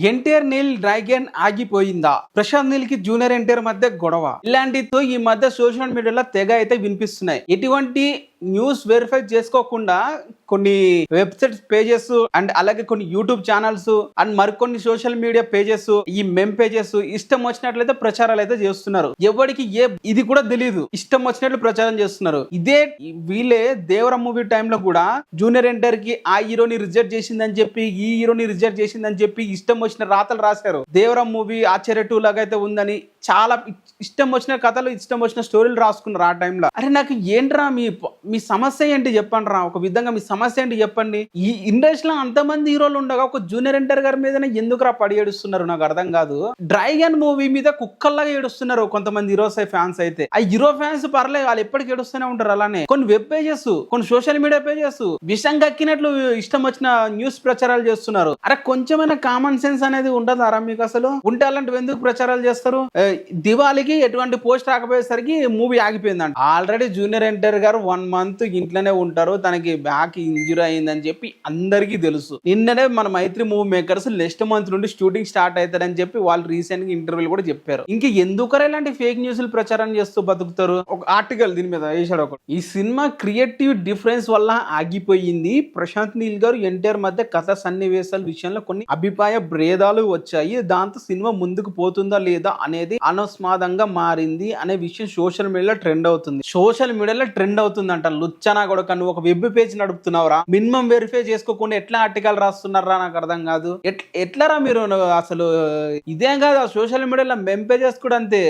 NTR Neel dragon ఆగిపోయిందా? Prashanth Neel కి junior NTR మధ్య గొడవ. ఇలాంటితో ఈ మధ్య సోషల్ మీడియాలో తెగ అయితే వినిపిస్తున్నాయి. ఎటువంటి న్యూస్ వెరిఫై చేసుకోకుండా కొన్ని వెబ్సైట్స్ పేజెస్ అండ్ అలాగే కొన్ని యూట్యూబ్ ఛానల్స్ అండ్ మరికొన్ని సోషల్ మీడియా పేజెస్, ఈ మెమ్ పేజెస్ ఇష్టం వచ్చినట్లయితే ప్రచారాలు అయితే చేస్తున్నారు. ఎవరికి ఇది కూడా తెలియదు, ఇష్టం వచ్చినట్లు ప్రచారం చేస్తున్నారు. ఇదే వీళ్ళే దేవర మూవీ టైంలో కూడా జూనియర్ ఎన్టీఆర్ కి ఆ హీరోని రిజెక్ట్ చేసిందని చెప్పి, ఈ హీరోని రిజెక్ట్ చేసిందని చెప్పి ఇష్టం వచ్చిన రాతలు రాశారు. దేవర మూవీ ఆశ్చర్య 2 లాగా అయితే ఉందని చాలా ఇష్టం వచ్చిన కథలు, ఇష్టం వచ్చిన స్టోరీలు రాసుకున్నారు ఆ టైంలో. అరే నాకు ఏంట్రా మీ సమస్య ఏంటి చెప్పండి రా, ఒక విధంగా మీ సమస్య ఏంటి చెప్పండి. ఈ ఇండస్ట్రీలో అంతమంది హీరోలు ఉండగా ఒక జూనియర్ ఎన్టీఆర్ గారి మీదనే ఎందుకు రా పడి ఏడుస్తున్నారు? నాకు అర్థం కాదు. డ్రాగన్ మూవీ మీద కుక్కల్లాగా ఏడుస్తున్నారు కొంతమంది హీరోస్ ఫ్యాన్స్ అయితే. ఆ హీరో ఫ్యాన్స్ పర్లేదు, వాళ్ళు ఎప్పటికీ ఏడుస్తూనే ఉంటారు. అలానే కొన్ని వెబ్ పేజెస్, కొన్ని సోషల్ మీడియా పేజెస్ విషం కక్కినట్లు ఇష్టం వచ్చిన న్యూస్ ప్రచారాలు చేస్తున్నారు. అరే కొంచెమైనా కామన్ సెన్స్ అనేది ఉండదు అరా మీకు? అసలు ఉంటే అలాంటివి ఎందుకు ప్రచారాలు చేస్తారు? దివాళీకి ఎటువంటి పోస్ట్ రాకపోయేసరికి మూవీ ఆగిపోయిందంట. Already junior NTR garu 1 month ఇంట్లోనే ఉంటారు, తనకి బ్యాక్ ఇంజురీ అయిందని చెప్పి అందరికీ తెలుసు. నిన్ననే మన మైత్రి మూవీ మేకర్స్ నెక్స్ట్ మంత్ నుండి షూటింగ్ స్టార్ట్ అవుతారని చెప్పి వాళ్ళు రీసెంట్ గా ఇంటర్వ్యూలు కూడా చెప్పారు. ఇంక ఎందుకరా ఇలాంటి ఫేక్ న్యూస్లు ప్రచారం చేస్తూ బతుకుతారు? ఒక ఆర్టికల్ దీని మీద వేసాడు ఒకటి. ఈ సినిమా క్రియేటివ్ డిఫరెన్స్ వల్ల ఆగిపోయింది. ప్రశాంత్ నీల్ గారు ఎన్టీఆర్ మధ్య కథ సన్నివేశాల విషయంలో కొన్ని అభిప్రాయ భేదాలు వచ్చాయి. దాంతో సినిమా ముందుకు పోతుందా లేదా అనేది అనుస్మాదంగా మారింది అనే విషయం సోషల్ మీడియాలో ట్రెండ్ అవుతుంది. సోషల్ మీడియాలో ట్రెండ్ అవుతుందంట. లుచ్చనా కూడా నువ్వు ఒక వెబ్ పేజ్ నడుపుతున్నావురా, మినిమం వెరిఫై చేసుకోకుండా ఎట్లా ఆర్టికల్ రాస్తున్నారా? నాకు అర్థం కాదు. ఎట్లరా మీరు అసలు? ఇదేం కాదు, సోషల్ మీడియాలో మెమ్ పేజెస్ కూడా అంతే.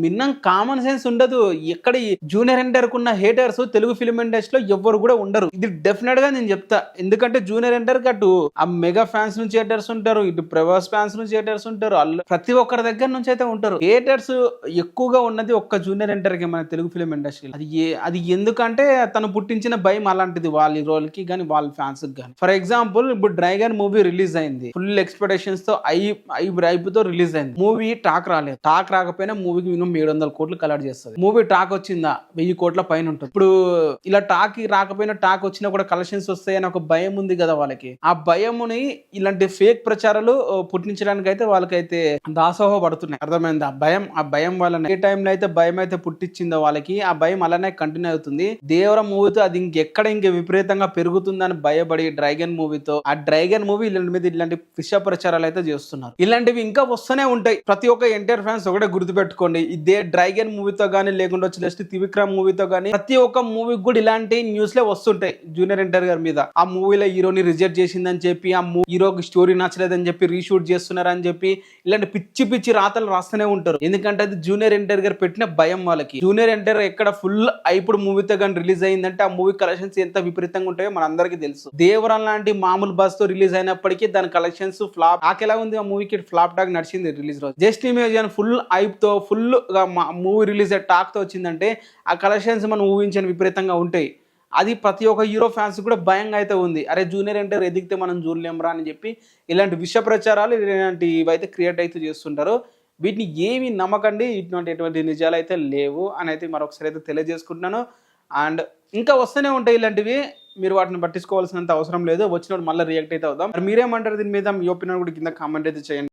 మినిమం కామన్ సెన్స్ ఉండదు. ఎక్కడ జూనియర్ ఎన్టీఆర్ కున్న హేటర్స్ తెలుగు ఫిల్మ్ ఇండస్ట్రీలో ఎవ్వరు కూడా ఉండరు. ఇది డెఫినెట్ గా నేను చెప్తా. ఎందుకంటే జూనియర్ ఎన్టీఆర్ అటు ఆ మెగా ఫ్యాన్స్ నుంచి హేటర్స్ ఉంటారు, ఇటు ప్రభాస్ ఫ్యాన్స్ నుంచి హేటర్స్ ఉంటారు, ప్రతి ఒక్కరి దగ్గర నుంచి అయితే ఉంటారు. హేటర్స్ ఎక్కువగా ఉన్నది ఒక్క జూనియర్ ఎన్టీఆర్ కి మన తెలుగు ఫిల్మ్ ఇండస్ట్రీలో. అది ఎందుకంటే తను పుట్టించిన భయం అలాంటిది వాళ్ళ హీరోలకి కానీ వాళ్ళ ఫ్యాన్స్ కి కానీ. ఫర్ ఎగ్జాంపుల్ ఇప్పుడు డ్రాగన్ మూవీ రిలీజ్ అయింది, ఫుల్ ఎక్స్పెక్టేషన్స్ తో ఐపుతో రిలీజ్ అయింది. మూవీ టాక్ రాలేదు. టాక్ రాకపోయినా మూవీకి మినిమం 700 కోట్లు కలెక్ట్ చేస్తుంది. మూవీ టాక్ వచ్చిందా 1000 కోట్ల పైన ఉంటుంది. ఇప్పుడు ఇలా టాక్ రాకపోయినా టాక్ వచ్చినా కూడా కలెక్షన్స్ వస్తాయని ఒక భయం ఉంది కదా వాళ్ళకి. ఆ భయముని ఇలాంటి ఫేక్ ప్రచారాలు పుట్టించడానికి అయితే వాళ్ళకైతే దాసోహ పడుతున్నాయి. అర్థమైంది? ఆ భయం వల్లనే ఏ టైంలో అయితే భయం అయితే పుట్టించిందో వాళ్ళకి, ఆ భయం అలానే కంటిన్యూ అవుతుంది. దేవర మూవీతో అది ఇంకెక్కడ విపరీతంగా పెరుగుతుందని భయపడి డ్రాగన్ మూవీతో ఆ డ్రాగన్ మూవీ ఇలాంటి విష ప్రచారాలు అయితే చేస్తున్నారు. ఇలాంటివి ఇంకా వస్తూనే ఉంటాయి. ప్రతి ఒక్క ఎన్టీఆర్ ఫ్యాన్స్ ఒకటే గుర్తుపెట్టుకోండి, ఇదే డ్రాగన్ మూవీతో కానీ లేకుండా వచ్చి త్రివిక్రమ్ మూవీతో కానీ ప్రతి ఒక్క మూవీకి కూడా ఇలాంటి న్యూస్లే వస్తుంటాయి జూనియర్ ఎన్టీఆర్ గారి మీద. ఆ మూవీలో హీరోని రిజెక్ట్ చేసిందని చెప్పి, ఆ హీరోకి స్టోరీ నచ్చలేదని చెప్పి రీషూట్ చేస్తున్నారని చెప్పి ఇలాంటి పిచ్చి పిచ్చి రాతలు రాస్తూనే ఉంటారు. ఎందుకంటే అది జూనియర్ ఎన్టీఆర్ గారు పెట్టిన భయం వాళ్ళకి. జూనియర్ ఎన్టీఆర్ ఎక్కడ ఫుల్ ఇప్పుడు మూవీతో కానీ రిలీజ్ అయిందంటే ఆ మూవీ కలెక్షన్స్ ఎంత విపరీతంగా ఉంటాయో మన అందరికీ తెలుసు. దేవరం లాంటి మామూలు బస్ తో రిలీజ్ అయినప్పటికీ దాని కలెక్షన్స్ ఫ్లాప్. నాకెలా ఉంది ఆ మూవీకి ఫ్లాప్ టాక్ నడిచింది రిలీజ్ రోజు. జస్ట్ ఇమేజిన్ ఫుల్ ఐప్ తో ఫుల్ మూవీ రిలీజ్ టాక్ తో వచ్చిందంటే ఆ కలెక్షన్స్ మనం ఊహించని విపరీతంగా ఉంటాయి. అది ప్రతి ఒక్క హీరో ఫ్యాన్స్ కూడా భయంగా అయితే ఉంది. అరే జూనియర్ ఎన్టీఆర్ ఎదిగితే మనం చూడలేంరా అని చెప్పి ఇలాంటి విష ప్రచారాలు ఇలాంటివి అయితే క్రియేట్ అయితే చేస్తుంటారు. వీటిని ఏమి నమ్మకండి, ఎటువంటి నిజాలు అయితే లేవు అని అయితే మరొకసారి అయితే తెలియజేసుకుంటున్నాను. అండ్ ఇంకా వస్తూనే ఉంటాయి ఇలాంటివి, మీరు వాటిని పట్టించుకోవాల్సినంత అవసరం లేదు. వచ్చినప్పుడు మళ్ళీ రియాక్ట్ అయితే అవుదాం. మీరేమంటారు దీని మీద? మీ ఒపీనియన్ కూడా కింద కామెంట్ అయితే చేయండి.